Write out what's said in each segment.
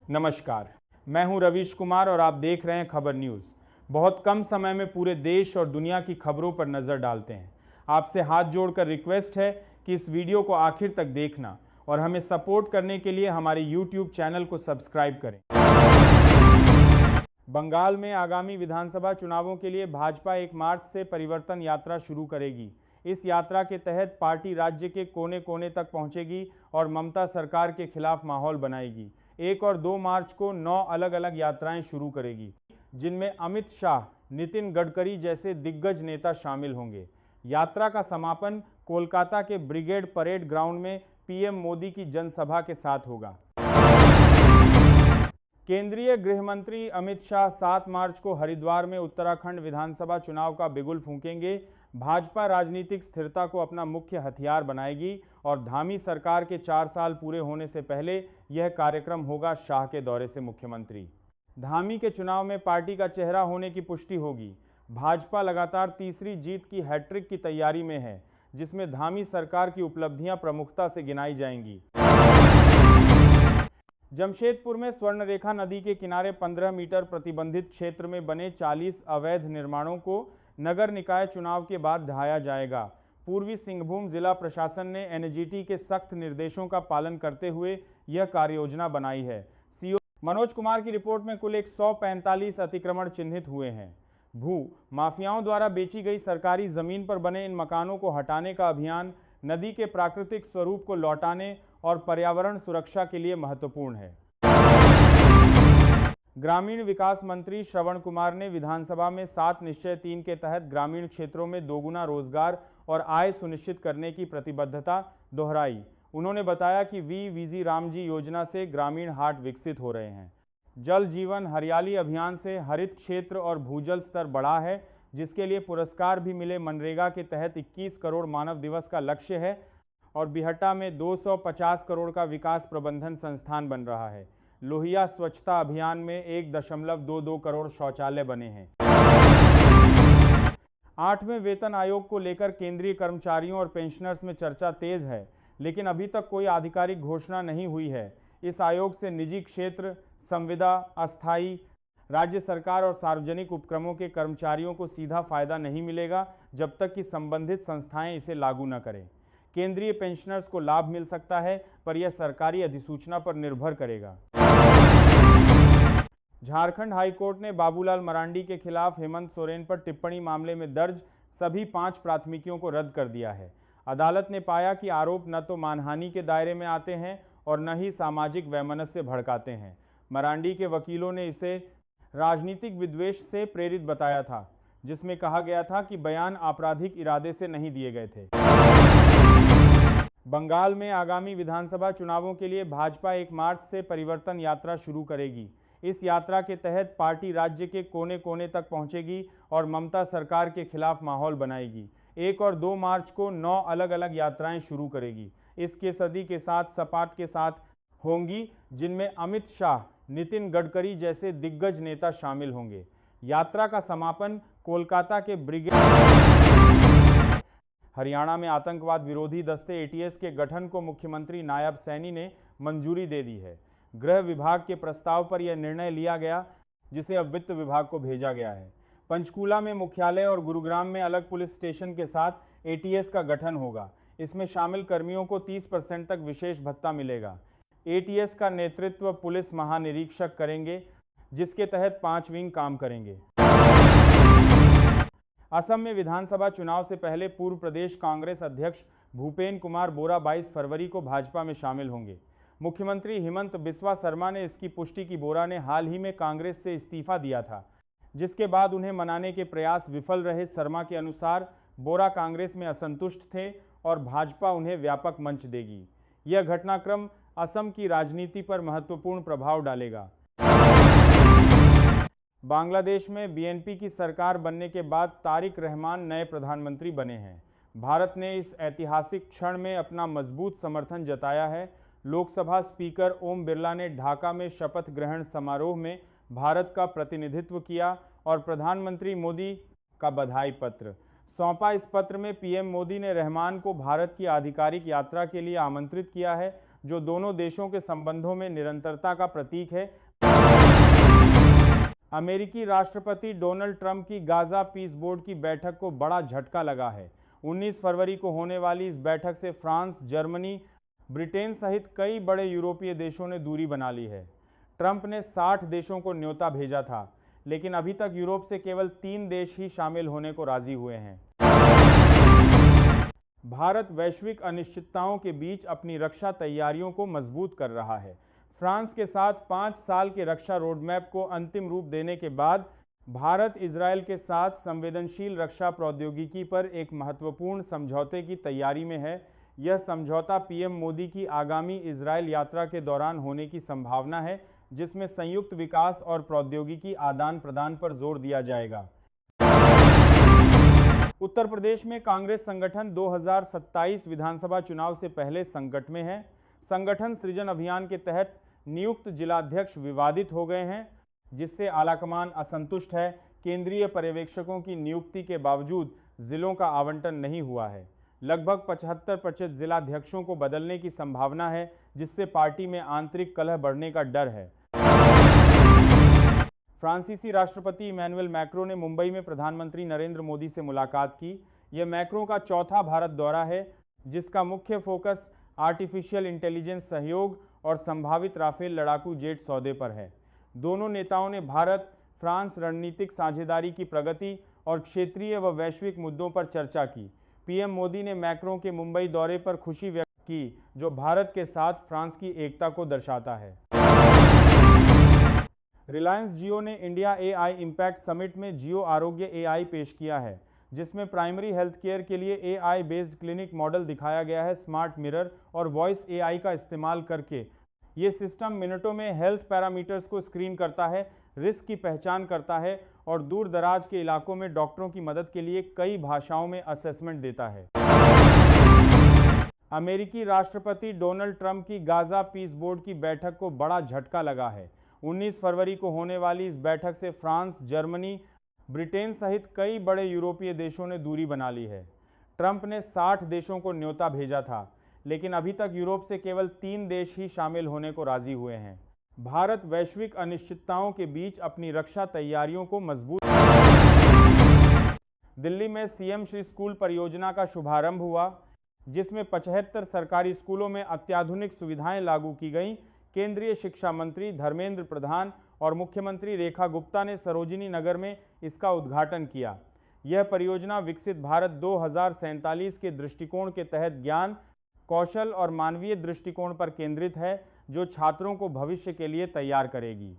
नमस्कार, मैं हूं रवीश कुमार और आप देख रहे हैं खबर न्यूज़। बहुत कम समय में पूरे देश और दुनिया की खबरों पर नज़र डालते हैं। आपसे हाथ जोड़कर रिक्वेस्ट है कि इस वीडियो को आखिर तक देखना और हमें सपोर्ट करने के लिए हमारे यूट्यूब चैनल को सब्सक्राइब करें। बंगाल में आगामी विधानसभा चुनावों के लिए भाजपा 1 मार्च से परिवर्तन यात्रा शुरू करेगी। इस यात्रा के तहत पार्टी राज्य के कोने कोने तक पहुंचेगी और ममता सरकार के खिलाफ माहौल बनाएगी। 1 और 2 मार्च को 9 अलग अलग यात्राएं शुरू करेगी, जिनमें अमित शाह, नितिन गडकरी जैसे दिग्गज नेता शामिल होंगे। यात्रा का समापन कोलकाता के ब्रिगेड परेड ग्राउंड में पीएम मोदी की जनसभा के साथ होगा। केंद्रीय गृह मंत्री अमित शाह 7 मार्च को हरिद्वार में उत्तराखंड विधानसभा चुनाव का बिगुल फूंकेंगे। भाजपा राजनीतिक स्थिरता को अपना मुख्य हथियार बनाएगी और धामी सरकार के 4 साल पूरे होने से पहले यह कार्यक्रम होगा शाह के दौरे से मुख्यमंत्री। धामी के चुनाव में पार्टी का चेहरा होने की पुष्टि होगी। भाजपा लगातार तीसरी जीत की हैट्रिक की तैयारी में है, जिसमें धामी सरकार की उपलब्धियां प्रमुखता से गिनाई जाएंगी। जमशेदपुर में स्वर्णरेखा नदी के किनारे 15 मीटर प्रतिबंधित क्षेत्र में बने 40 अवैध निर्माणों को नगर निकाय चुनाव के बाद ढहाया जाएगा। पूर्वी सिंहभूम जिला प्रशासन ने एनजीटी के सख्त निर्देशों का पालन करते हुए यह कार्ययोजना बनाई है। सीओ मनोज कुमार की रिपोर्ट में कुल 145 अतिक्रमण चिन्हित हुए हैं। भू माफियाओं द्वारा बेची गई सरकारी जमीन पर बने इन मकानों को हटाने का अभियान नदी के प्राकृतिक स्वरूप को लौटाने और पर्यावरण सुरक्षा के लिए महत्वपूर्ण है। ग्रामीण विकास मंत्री श्रवण कुमार ने विधानसभा में 7 निश्चय 3 के तहत ग्रामीण क्षेत्रों में दोगुना रोजगार और आय सुनिश्चित करने की प्रतिबद्धता दोहराई। उन्होंने बताया कि वीजी रामजी योजना से ग्रामीण हाट विकसित हो रहे हैं। जल जीवन हरियाली अभियान से हरित क्षेत्र और भूजल स्तर बढ़ा है, जिसके लिए पुरस्कार भी मिले। मनरेगा के तहत 21 करोड़ मानव दिवस का लक्ष्य है और बिहटा में 250 करोड़ का विकास प्रबंधन संस्थान बन रहा है। लोहिया स्वच्छता अभियान में 1.22 करोड़ शौचालय बने हैं। 8वें वेतन आयोग को लेकर केंद्रीय कर्मचारियों और पेंशनर्स में चर्चा तेज है, लेकिन अभी तक कोई आधिकारिक घोषणा नहीं हुई है। इस आयोग से निजी क्षेत्र, संविदा, अस्थायी, राज्य सरकार और सार्वजनिक उपक्रमों के कर्मचारियों को सीधा फायदा नहीं मिलेगा, जब तक कि संबंधित संस्थाएं इसे लागू न करें। केंद्रीय पेंशनर्स को लाभ मिल सकता है, पर यह सरकारी अधिसूचना पर निर्भर करेगा। झारखंड हाईकोर्ट ने बाबूलाल मरांडी के खिलाफ हेमंत सोरेन पर टिप्पणी मामले में दर्ज सभी 5 प्राथमिकियों को रद्द कर दिया है। अदालत ने पाया कि आरोप न तो मानहानि के दायरे में आते हैं और न ही सामाजिक वैमनस्य भड़काते हैं। मरांडी के वकीलों ने इसे राजनीतिक विद्वेष से प्रेरित बताया था, जिसमें कहा गया था कि बयान आपराधिक इरादे से नहीं दिए गए थे। बंगाल में आगामी विधानसभा चुनावों के लिए भाजपा 1 मार्च से परिवर्तन यात्रा शुरू करेगी। इस यात्रा के तहत पार्टी राज्य के कोने कोने तक पहुंचेगी और ममता सरकार के खिलाफ माहौल बनाएगी। 1 और 2 मार्च को 9 अलग अलग यात्राएं शुरू करेगी। इसके सदी के साथ सपाट के साथ होंगी, जिनमें अमित शाह, नितिन गडकरी जैसे दिग्गज नेता शामिल होंगे। यात्रा का समापन कोलकाता के ब्रिगेड। हरियाणा में आतंकवाद विरोधी दस्ते एटीएस के गठन को मुख्यमंत्री नायब सैनी ने मंजूरी दे दी है। गृह विभाग के प्रस्ताव पर यह निर्णय लिया गया, जिसे अब वित्त विभाग को भेजा गया है। पंचकूला में मुख्यालय और गुरुग्राम में अलग पुलिस स्टेशन के साथ एटीएस का गठन होगा। इसमें शामिल कर्मियों को 30% तक विशेष भत्ता मिलेगा। एटीएस का नेतृत्व पुलिस महानिरीक्षक करेंगे, जिसके तहत 5 विंग काम करेंगे। असम में विधानसभा चुनाव से पहले पूर्व प्रदेश कांग्रेस अध्यक्ष भूपेन कुमार बोरा 22 फरवरी को भाजपा में शामिल होंगे। मुख्यमंत्री हिमंत बिस्वा शर्मा ने इसकी पुष्टि की। बोरा ने हाल ही में कांग्रेस से इस्तीफा दिया था, जिसके बाद उन्हें मनाने के प्रयास विफल रहे। शर्मा के अनुसार बोरा कांग्रेस में असंतुष्ट थे और भाजपा उन्हें व्यापक मंच देगी। यह घटनाक्रम असम की राजनीति पर महत्वपूर्ण प्रभाव डालेगा। बांग्लादेश में बीएनपी की सरकार बनने के बाद तारिक रहमान नए प्रधानमंत्री बने हैं। भारत ने इस ऐतिहासिक क्षण में अपना मजबूत समर्थन जताया है। लोकसभा स्पीकर ओम बिरला ने ढाका में शपथ ग्रहण समारोह में भारत का प्रतिनिधित्व किया और प्रधानमंत्री मोदी का बधाई पत्र सौंपा। इस पत्र में पीएम मोदी ने रहमान को भारत की आधिकारिक यात्रा के लिए आमंत्रित किया है। जो दोनों देशों के संबंधों में निरंतरता का प्रतीक है। अमेरिकी राष्ट्रपति डोनाल्ड ट्रंप की गाजा पीस बोर्ड की बैठक को बड़ा झटका लगा है। 19 फरवरी को होने वाली इस बैठक से फ्रांस, जर्मनी, ब्रिटेन सहित कई बड़े यूरोपीय देशों ने दूरी बना ली है। ट्रंप ने 60 देशों को न्योता भेजा था, लेकिन अभी तक यूरोप से केवल 3 देश ही शामिल होने को राजी हुए हैं। भारत वैश्विक अनिश्चितताओं के बीच अपनी रक्षा तैयारियों को मजबूत कर रहा है। फ्रांस के साथ 5 साल के रक्षा रोडमैप को अंतिम रूप देने के बाद भारत इजरायल के साथ संवेदनशील रक्षा प्रौद्योगिकी पर एक महत्वपूर्ण समझौते की तैयारी में है। यह समझौता पीएम मोदी की आगामी इजरायल यात्रा के दौरान होने की संभावना है, जिसमें संयुक्त विकास और प्रौद्योगिकी आदान प्रदान पर जोर दिया जाएगा। उत्तर प्रदेश में कांग्रेस संगठन 2027 विधानसभा चुनाव से पहले संकट में है। संगठन सृजन अभियान के तहत नियुक्त जिलाध्यक्ष विवादित हो गए हैं, जिससे आलाकमान असंतुष्ट है। केंद्रीय पर्यवेक्षकों की नियुक्ति के बावजूद जिलों का आवंटन नहीं हुआ है। लगभग 75% जिलाध्यक्षों को बदलने की संभावना है, जिससे पार्टी में आंतरिक कलह बढ़ने का डर है। फ्रांसीसी राष्ट्रपति इमैनुअल मैक्रों ने मुंबई में प्रधानमंत्री नरेंद्र मोदी से मुलाकात की। यह मैक्रों का चौथा भारत दौरा है, जिसका मुख्य फोकस आर्टिफिशियल इंटेलिजेंस सहयोग और संभावित राफेल लड़ाकू जेट सौदे पर है। दोनों नेताओं ने भारत फ्रांस रणनीतिक साझेदारी की प्रगति और क्षेत्रीय व वैश्विक मुद्दों पर चर्चा की। पीएम मोदी ने मैक्रों के मुंबई दौरे पर खुशी व्यक्त की, जो भारत के साथ फ्रांस की एकता को दर्शाता है। रिलायंस जियो ने इंडिया एआई इम्पैक्ट समिट में जियो आरोग्य एआई पेश किया है, जिसमें प्राइमरी हेल्थ केयर के लिए एआई बेस्ड क्लिनिक मॉडल दिखाया गया है। स्मार्ट मिरर और वॉइस एआई का इस्तेमाल करके ये सिस्टम मिनटों में हेल्थ पैरामीटर्स को स्क्रीन करता है, रिस्क की पहचान करता है और दूर दराज के इलाकों में डॉक्टरों की मदद के लिए कई भाषाओं में असेसमेंट देता है। अमेरिकी राष्ट्रपति डोनाल्ड ट्रंप की गाजा पीस बोर्ड की बैठक को बड़ा झटका लगा है। 19 फरवरी को होने वाली इस बैठक से फ्रांस, जर्मनी, ब्रिटेन सहित कई बड़े यूरोपीय देशों ने दूरी बना ली है। ट्रंप ने 60 देशों को न्योता भेजा था, लेकिन अभी तक यूरोप से केवल 3 देश ही शामिल होने को राजी हुए हैं। भारत वैश्विक अनिश्चितताओं के बीच अपनी रक्षा तैयारियों को मजबूत। दिल्ली में सीएम श्री स्कूल परियोजना का शुभारंभ हुआ, जिसमें 75 सरकारी स्कूलों में अत्याधुनिक सुविधाएं लागू की गईं। केंद्रीय शिक्षा मंत्री धर्मेंद्र प्रधान और मुख्यमंत्री रेखा गुप्ता ने सरोजिनी नगर में इसका उद्घाटन किया। यह परियोजना विकसित भारत 2047 के दृष्टिकोण के तहत ज्ञान, कौशल और मानवीय दृष्टिकोण पर केंद्रित है, जो छात्रों को भविष्य के लिए तैयार करेगी।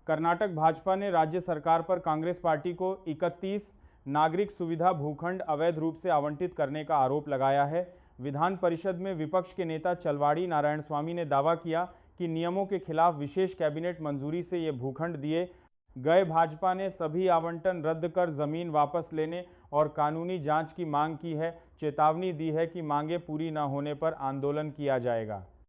कर्नाटक भाजपा ने राज्य सरकार पर कांग्रेस पार्टी को 31 नागरिक सुविधा भूखंड अवैध रूप से आवंटित करने का आरोप लगाया है। विधान परिषद में विपक्ष के नेता चलवाड़ी नारायण स्वामी ने दावा किया कि नियमों के खिलाफ विशेष कैबिनेट मंजूरी से ये भूखंड दिए गए। भाजपा ने सभी आवंटन रद्द कर जमीन वापस लेने और कानूनी जांच की मांग की है। चेतावनी दी है कि मांगे पूरी न होने पर आंदोलन किया जाएगा।